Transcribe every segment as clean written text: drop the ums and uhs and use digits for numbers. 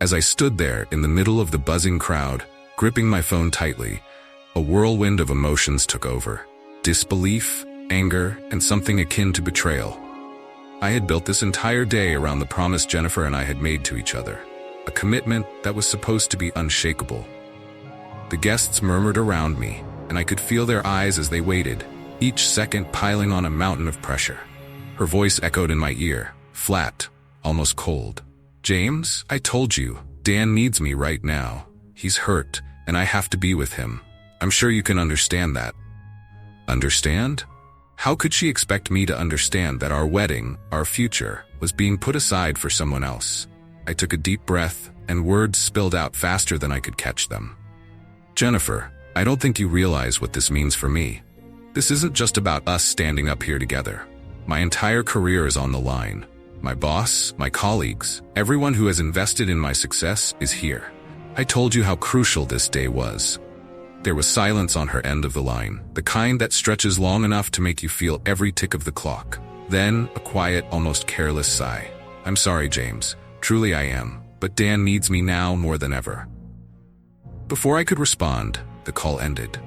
As I stood there in the middle of the buzzing crowd, gripping my phone tightly, a whirlwind of emotions took over. Disbelief, anger, and something akin to betrayal. I had built this entire day around the promise Jennifer and I had made to each other, a commitment that was supposed to be unshakable. The guests murmured around me, and I could feel their eyes as they waited, each second piling on a mountain of pressure. Her voice echoed in my ear, flat, almost cold. "James, I told you, Dan needs me right now. He's hurt, and I have to be with him. I'm sure you can understand that." Understand? How could she expect me to understand that our wedding, our future, was being put aside for someone else? I took a deep breath, and words spilled out faster than I could catch them. "Jennifer, I don't think you realize what this means for me. This isn't just about us standing up here together. My entire career is on the line. My boss, my colleagues, everyone who has invested in my success is here. I told you how crucial this day was." There was silence on her end of the line, the kind that stretches long enough to make you feel every tick of the clock. Then, a quiet, almost careless sigh. "I'm sorry, James. Truly I am. But Dan needs me now more than ever." Before I could respond, the call ended.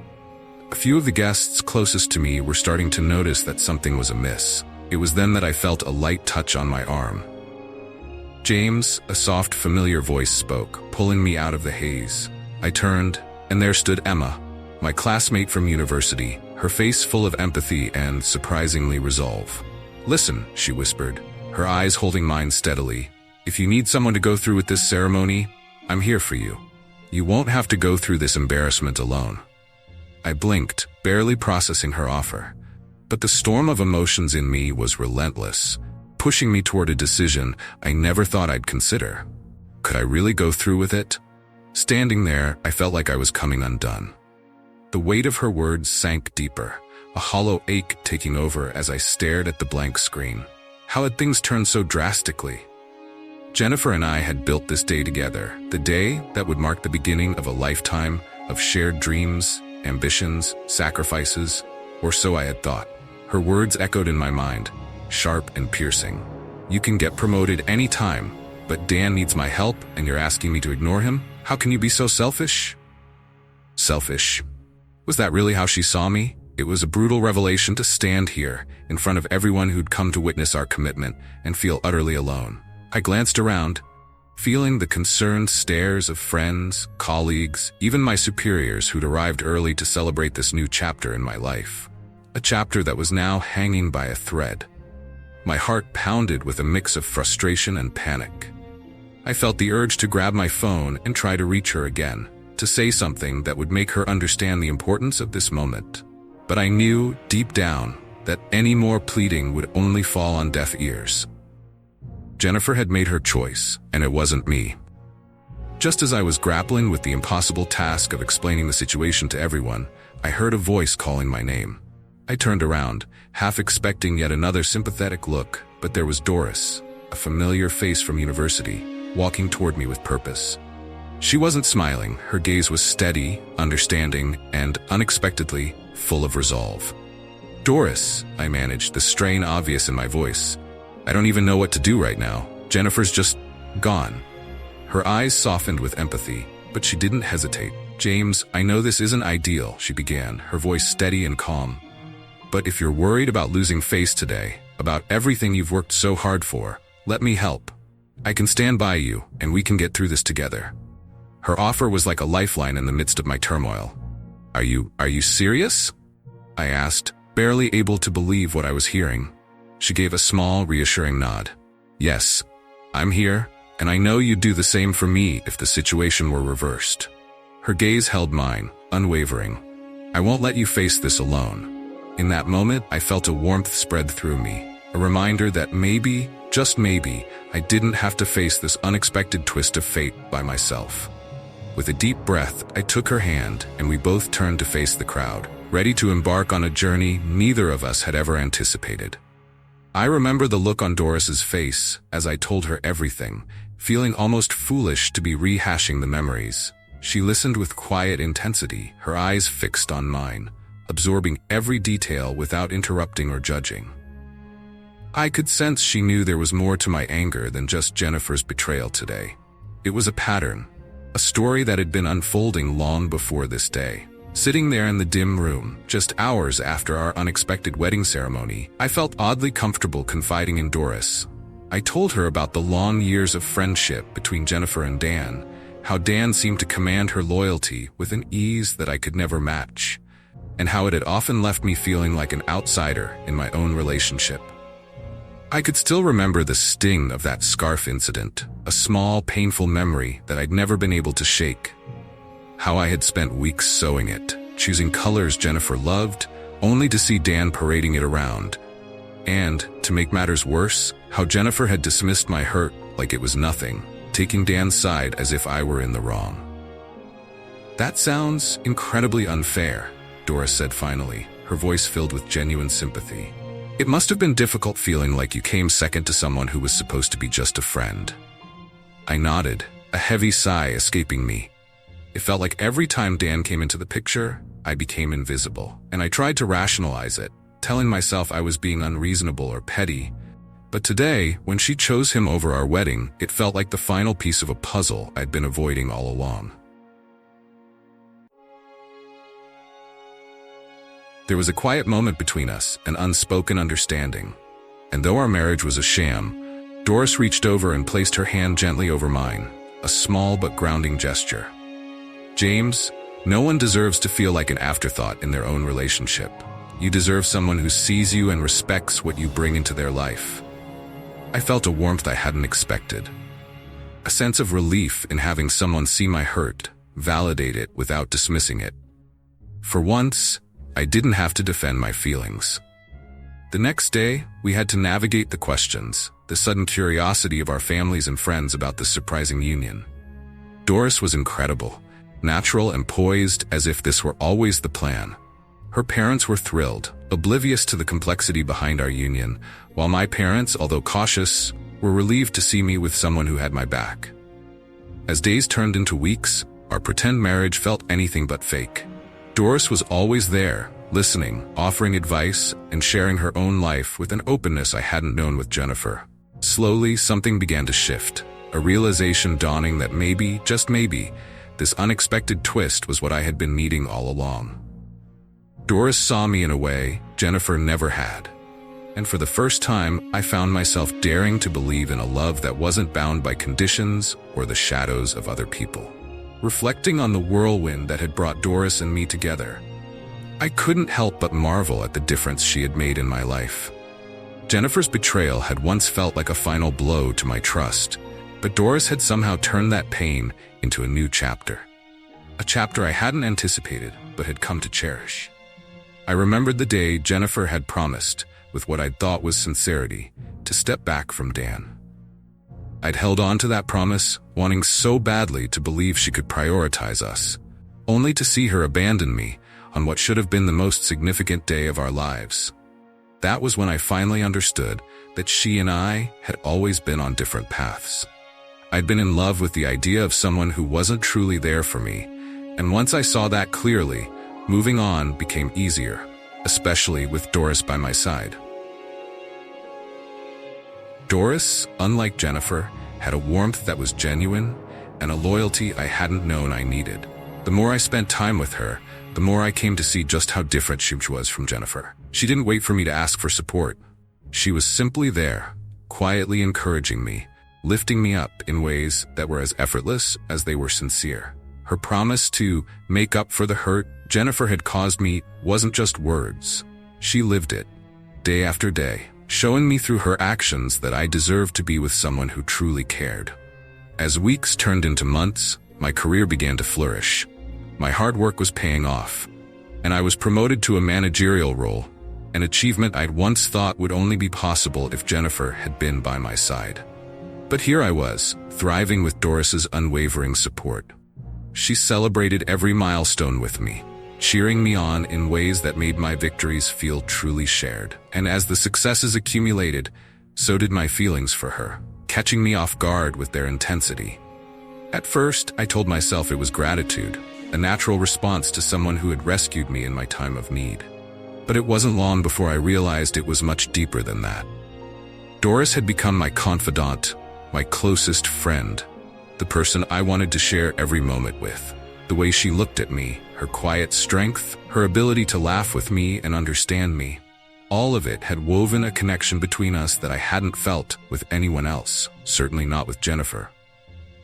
A few of the guests closest to me were starting to notice that something was amiss. It was then that I felt a light touch on my arm. "James," a soft, familiar voice spoke, pulling me out of the haze. I turned, and there stood Emma, my classmate from university, her face full of empathy and, surprisingly, resolve. "Listen," she whispered, her eyes holding mine steadily. "If you need someone to go through with this ceremony, I'm here for you. You won't have to go through this embarrassment alone." I blinked, barely processing her offer. But the storm of emotions in me was relentless, pushing me toward a decision I never thought I'd consider. Could I really go through with it? Standing there, I felt like I was coming undone. The weight of her words sank deeper, a hollow ache taking over as I stared at the blank screen. How had things turned so drastically? Jennifer and I had built this day together, the day that would mark the beginning of a lifetime of shared dreams, ambitions, sacrifices, or so I had thought. Her words echoed in my mind, sharp and piercing. "You can get promoted any time, but Dan needs my help and you're asking me to ignore him? How can you be so selfish?" Selfish. Was that really how she saw me? It was a brutal revelation to stand here, in front of everyone who'd come to witness our commitment, and feel utterly alone. I glanced around, feeling the concerned stares of friends, colleagues, even my superiors who'd arrived early to celebrate this new chapter in my life. A chapter that was now hanging by a thread. My heart pounded with a mix of frustration and panic. I felt the urge to grab my phone and try to reach her again, to say something that would make her understand the importance of this moment. But I knew, deep down, that any more pleading would only fall on deaf ears. Jennifer had made her choice, and it wasn't me. Just as I was grappling with the impossible task of explaining the situation to everyone, I heard a voice calling my name. I turned around, half expecting yet another sympathetic look, but there was Doris, a familiar face from university, walking toward me with purpose. She wasn't smiling, her gaze was steady, understanding, and, unexpectedly, full of resolve. "Doris," I managed, the strain obvious in my voice. "I don't even know what to do right now. Jennifer's just gone." Her eyes softened with empathy, but she didn't hesitate. "James, I know this isn't ideal," she began, her voice steady and calm. "But if you're worried about losing face today, about everything you've worked so hard for, let me help. I can stand by you, and we can get through this together." Her offer was like a lifeline in the midst of my turmoil. Are you serious?" I asked, barely able to believe what I was hearing. She gave a small, reassuring nod. "Yes, I'm here, and I know you'd do the same for me if the situation were reversed." Her gaze held mine, unwavering. "I won't let you face this alone." In that moment, I felt a warmth spread through me, a reminder that maybe, just maybe, I didn't have to face this unexpected twist of fate by myself. With a deep breath, I took her hand, and we both turned to face the crowd, ready to embark on a journey neither of us had ever anticipated. I remember the look on Doris's face as I told her everything, feeling almost foolish to be rehashing the memories. She listened with quiet intensity, her eyes fixed on mine, absorbing every detail without interrupting or judging. I could sense she knew there was more to my anger than just Jennifer's betrayal today. It was a pattern, a story that had been unfolding long before this day. Sitting there in the dim room, just hours after our unexpected wedding ceremony, I felt oddly comfortable confiding in Doris. I told her about the long years of friendship between Jennifer and Dan, how Dan seemed to command her loyalty with an ease that I could never match, and how it had often left me feeling like an outsider in my own relationship. I could still remember the sting of that scarf incident, a small, painful memory that I'd never been able to shake. How I had spent weeks sewing it, choosing colors Jennifer loved, only to see Dan parading it around. And, to make matters worse, how Jennifer had dismissed my hurt like it was nothing, taking Dan's side as if I were in the wrong. "That sounds incredibly unfair," Doris said finally, her voice filled with genuine sympathy. "It must have been difficult feeling like you came second to someone who was supposed to be just a friend." I nodded, a heavy sigh escaping me. It felt like every time Dan came into the picture, I became invisible, and I tried to rationalize it, telling myself I was being unreasonable or petty. But today, when she chose him over our wedding, it felt like the final piece of a puzzle I'd been avoiding all along. There was a quiet moment between us, an unspoken understanding. And though our marriage was a sham, Doris reached over and placed her hand gently over mine, a small but grounding gesture. "James, no one deserves to feel like an afterthought in their own relationship. You deserve someone who sees you and respects what you bring into their life." I felt a warmth I hadn't expected. A sense of relief in having someone see my hurt, validate it without dismissing it. For once, I didn't have to defend my feelings. The next day, we had to navigate the questions, the sudden curiosity of our families and friends about this surprising union. Doris was incredible, natural and poised as if this were always the plan. Her parents were thrilled, oblivious to the complexity behind our union, while my parents, although cautious, were relieved to see me with someone who had my back. As days turned into weeks, our pretend marriage felt anything but fake. Doris was always there, listening, offering advice, and sharing her own life with an openness I hadn't known with Jennifer. Slowly, something began to shift, a realization dawning that maybe, just maybe, this unexpected twist was what I had been needing all along. Doris saw me in a way Jennifer never had. And for the first time, I found myself daring to believe in a love that wasn't bound by conditions or the shadows of other people. Reflecting on the whirlwind that had brought Doris and me together, I couldn't help but marvel at the difference she had made in my life. Jennifer's betrayal had once felt like a final blow to my trust, but Doris had somehow turned that pain into a new chapter. A chapter I hadn't anticipated, but had come to cherish. I remembered the day Jennifer had promised, with what I'd thought was sincerity, to step back from Dan. I'd held on to that promise, wanting so badly to believe she could prioritize us, only to see her abandon me on what should have been the most significant day of our lives. That was when I finally understood that she and I had always been on different paths. I'd been in love with the idea of someone who wasn't truly there for me, and once I saw that clearly, moving on became easier, especially with Doris by my side. Doris, unlike Jennifer, had a warmth that was genuine and a loyalty I hadn't known I needed. The more I spent time with her, the more I came to see just how different she was from Jennifer. She didn't wait for me to ask for support. She was simply there, quietly encouraging me, lifting me up in ways that were as effortless as they were sincere. Her promise to make up for the hurt Jennifer had caused me wasn't just words. She lived it, day after day, showing me through her actions that I deserved to be with someone who truly cared. As weeks turned into months, my career began to flourish. My hard work was paying off, and I was promoted to a managerial role, an achievement I'd once thought would only be possible if Jennifer had been by my side. But here I was, thriving with Doris's unwavering support. She celebrated every milestone with me, cheering me on in ways that made my victories feel truly shared. And as the successes accumulated, so did my feelings for her, catching me off guard with their intensity. At first, I told myself it was gratitude, a natural response to someone who had rescued me in my time of need. But it wasn't long before I realized it was much deeper than that. Doris had become my confidant, my closest friend, the person I wanted to share every moment with. The way she looked at me, her quiet strength, her ability to laugh with me and understand me. All of it had woven a connection between us that I hadn't felt with anyone else, certainly not with Jennifer.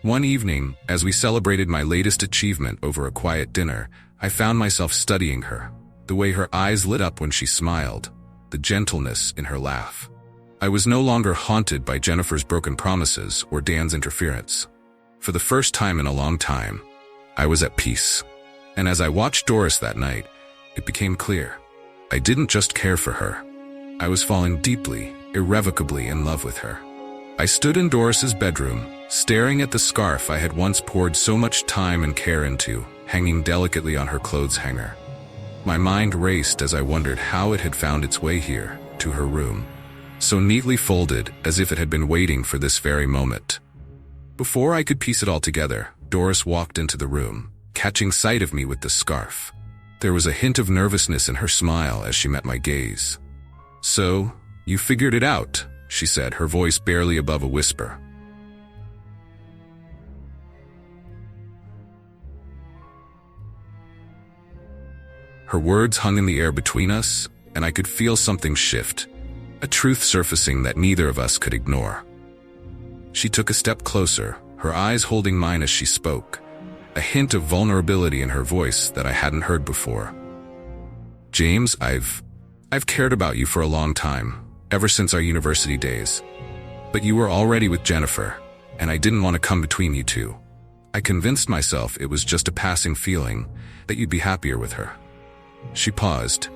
One evening, as we celebrated my latest achievement over a quiet dinner, I found myself studying her. The way her eyes lit up when she smiled, the gentleness in her laugh. I was no longer haunted by Jennifer's broken promises or Dan's interference. For the first time in a long time, I was at peace. And as I watched Doris that night, it became clear. I didn't just care for her. I was falling deeply, irrevocably in love with her. I stood in Doris's bedroom, staring at the scarf I had once poured so much time and care into, hanging delicately on her clothes hanger. My mind raced as I wondered how it had found its way here, to her room, so neatly folded as if it had been waiting for this very moment. Before I could piece it all together, Doris walked into the room, catching sight of me with the scarf. There was a hint of nervousness in her smile as she met my gaze. "So, you figured it out," she said, her voice barely above a whisper. Her words hung in the air between us, and I could feel something shift, a truth surfacing that neither of us could ignore. She took a step closer, her eyes holding mine as she spoke, a hint of vulnerability in her voice that I hadn't heard before. "James, I've cared about you for a long time, ever since our university days. But you were already with Jennifer, and I didn't want to come between you two. I convinced myself it was just a passing feeling, that you'd be happier with her." She paused,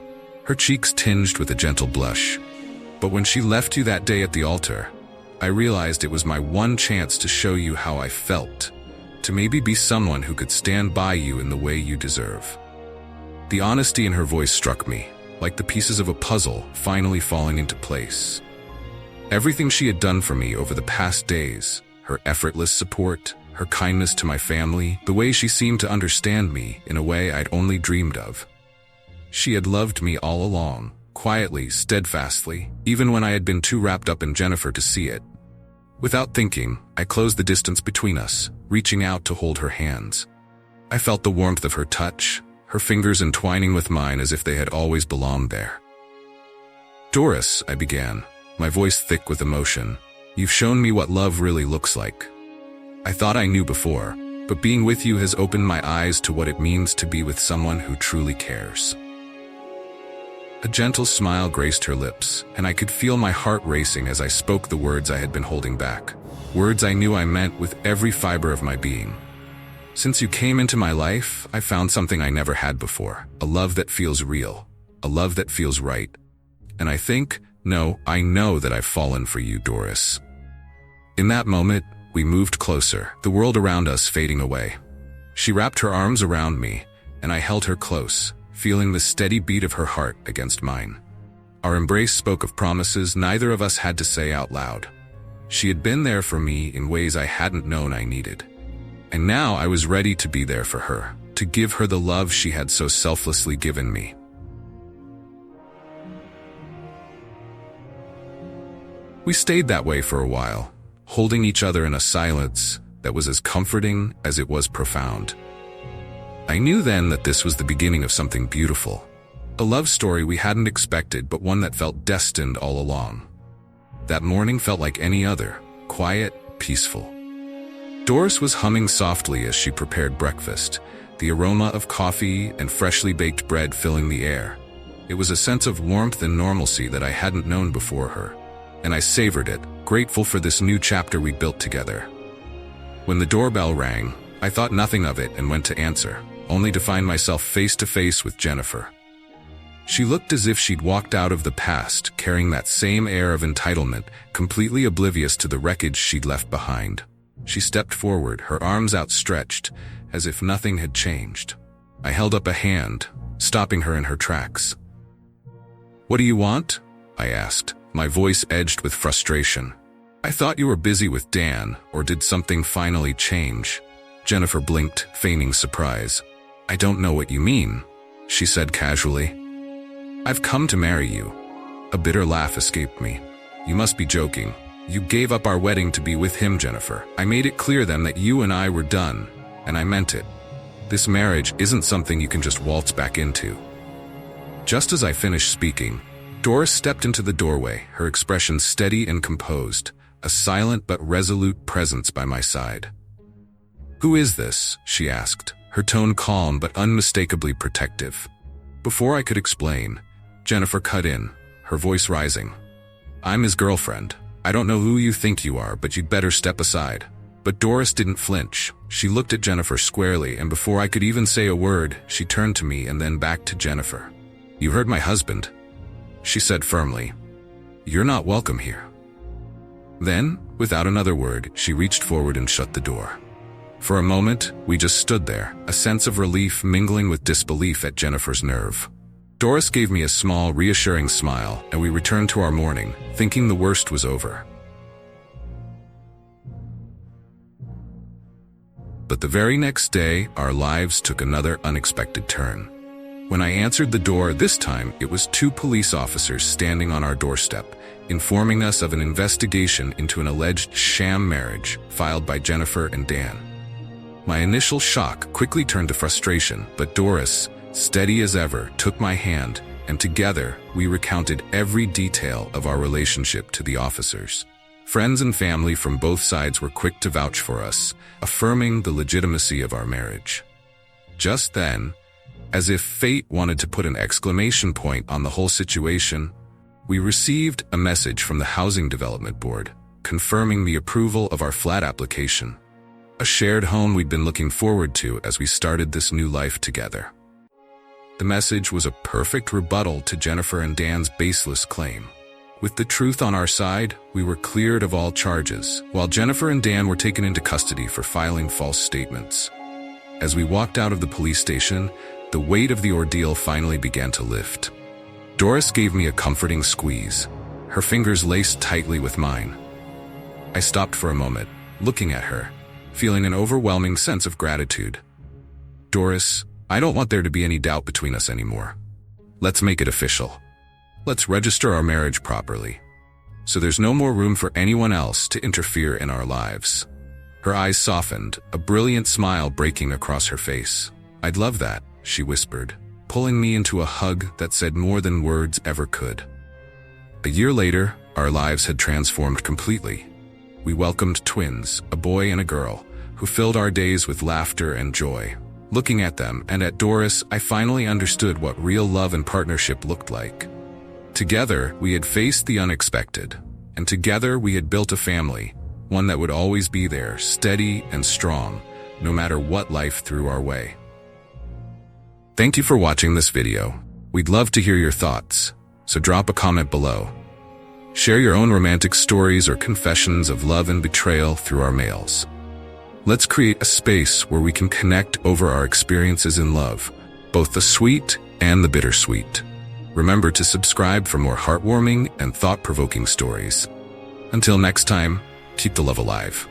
her cheeks tinged with a gentle blush. "But when she left you that day at the altar, I realized it was my one chance to show you how I felt, to maybe be someone who could stand by you in the way you deserve." The honesty in her voice struck me, like the pieces of a puzzle finally falling into place. Everything she had done for me over the past days, her effortless support, her kindness to my family, the way she seemed to understand me in a way I'd only dreamed of. She had loved me all along, quietly, steadfastly, even when I had been too wrapped up in Jennifer to see it. Without thinking, I closed the distance between us, reaching out to hold her hands. I felt the warmth of her touch, her fingers entwining with mine as if they had always belonged there. "Doris," I began, my voice thick with emotion, "you've shown me what love really looks like. I thought I knew before, but being with you has opened my eyes to what it means to be with someone who truly cares." A gentle smile graced her lips, and I could feel my heart racing as I spoke the words I had been holding back, words I knew I meant with every fiber of my being. "Since you came into my life, I found something I never had before, a love that feels real, a love that feels right. And I know that I've fallen for you, Doris." In that moment, we moved closer, the world around us fading away. She wrapped her arms around me, and I held her close, feeling the steady beat of her heart against mine. Our embrace spoke of promises neither of us had to say out loud. She had been there for me in ways I hadn't known I needed. And now I was ready to be there for her, to give her the love she had so selflessly given me. We stayed that way for a while, holding each other in a silence that was as comforting as it was profound. I knew then that this was the beginning of something beautiful, a love story we hadn't expected but one that felt destined all along. That morning felt like any other, quiet, peaceful. Doris was humming softly as she prepared breakfast, the aroma of coffee and freshly baked bread filling the air. It was a sense of warmth and normalcy that I hadn't known before her, and I savored it, grateful for this new chapter we'd built together. When the doorbell rang, I thought nothing of it and went to answer, only to find myself face to face with Jennifer. She looked as if she'd walked out of the past, carrying that same air of entitlement, completely oblivious to the wreckage she'd left behind. She stepped forward, her arms outstretched, as if nothing had changed. I held up a hand, stopping her in her tracks. "What do you want?" I asked, my voice edged with frustration. "I thought you were busy with Dan, or did something finally change?" Jennifer blinked, feigning surprise. "I don't know what you mean," she said casually. "I've come to marry you." A bitter laugh escaped me. "You must be joking. You gave up our wedding to be with him, Jennifer. I made it clear then that you and I were done, and I meant it. This marriage isn't something you can just waltz back into." Just as I finished speaking, Doris stepped into the doorway, her expression steady and composed, a silent but resolute presence by my side. "Who is this?" she asked, her tone calm but unmistakably protective. Before I could explain, Jennifer cut in, her voice rising. "I'm his girlfriend. I don't know who you think you are, but you'd better step aside." But Doris didn't flinch. She looked at Jennifer squarely, and before I could even say a word, she turned to me and then back to Jennifer. "You heard my husband," she said firmly. "You're not welcome here." Then, without another word, she reached forward and shut the door. For a moment, we just stood there, a sense of relief mingling with disbelief at Jennifer's nerve. Doris gave me a small, reassuring smile, and we returned to our morning, thinking the worst was over. But the very next day, our lives took another unexpected turn. When I answered the door, this time it was 2 police officers standing on our doorstep, informing us of an investigation into an alleged sham marriage filed by Jennifer and Dan. My initial shock quickly turned to frustration, but Doris, steady as ever, took my hand, and together we recounted every detail of our relationship to the officers. Friends and family from both sides were quick to vouch for us, affirming the legitimacy of our marriage. Just then, as if fate wanted to put an exclamation point on the whole situation, we received a message from the Housing Development Board, confirming the approval of our flat application, a shared home we'd been looking forward to as we started this new life together. The message was a perfect rebuttal to Jennifer and Dan's baseless claim. With the truth on our side, we were cleared of all charges, while Jennifer and Dan were taken into custody for filing false statements. As we walked out of the police station, the weight of the ordeal finally began to lift. Doris gave me a comforting squeeze, her fingers laced tightly with mine. I stopped for a moment, looking at her, feeling an overwhelming sense of gratitude. "Doris, I don't want there to be any doubt between us anymore. Let's make it official. Let's register our marriage properly, so there's no more room for anyone else to interfere in our lives." Her eyes softened, a brilliant smile breaking across her face. "I'd love that," she whispered, pulling me into a hug that said more than words ever could. A year later, our lives had transformed completely. We welcomed twins, a boy and a girl, who filled our days with laughter and joy. Looking at them and at Doris, I finally understood what real love and partnership looked like. Together, we had faced the unexpected, and together we had built a family, one that would always be there, steady and strong, no matter what life threw our way. Thank you for watching this video. We'd love to hear your thoughts, so drop a comment below. Share your own romantic stories or confessions of love and betrayal through our mails. Let's create a space where we can connect over our experiences in love, both the sweet and the bittersweet. Remember to subscribe for more heartwarming and thought-provoking stories. Until next time, keep the love alive.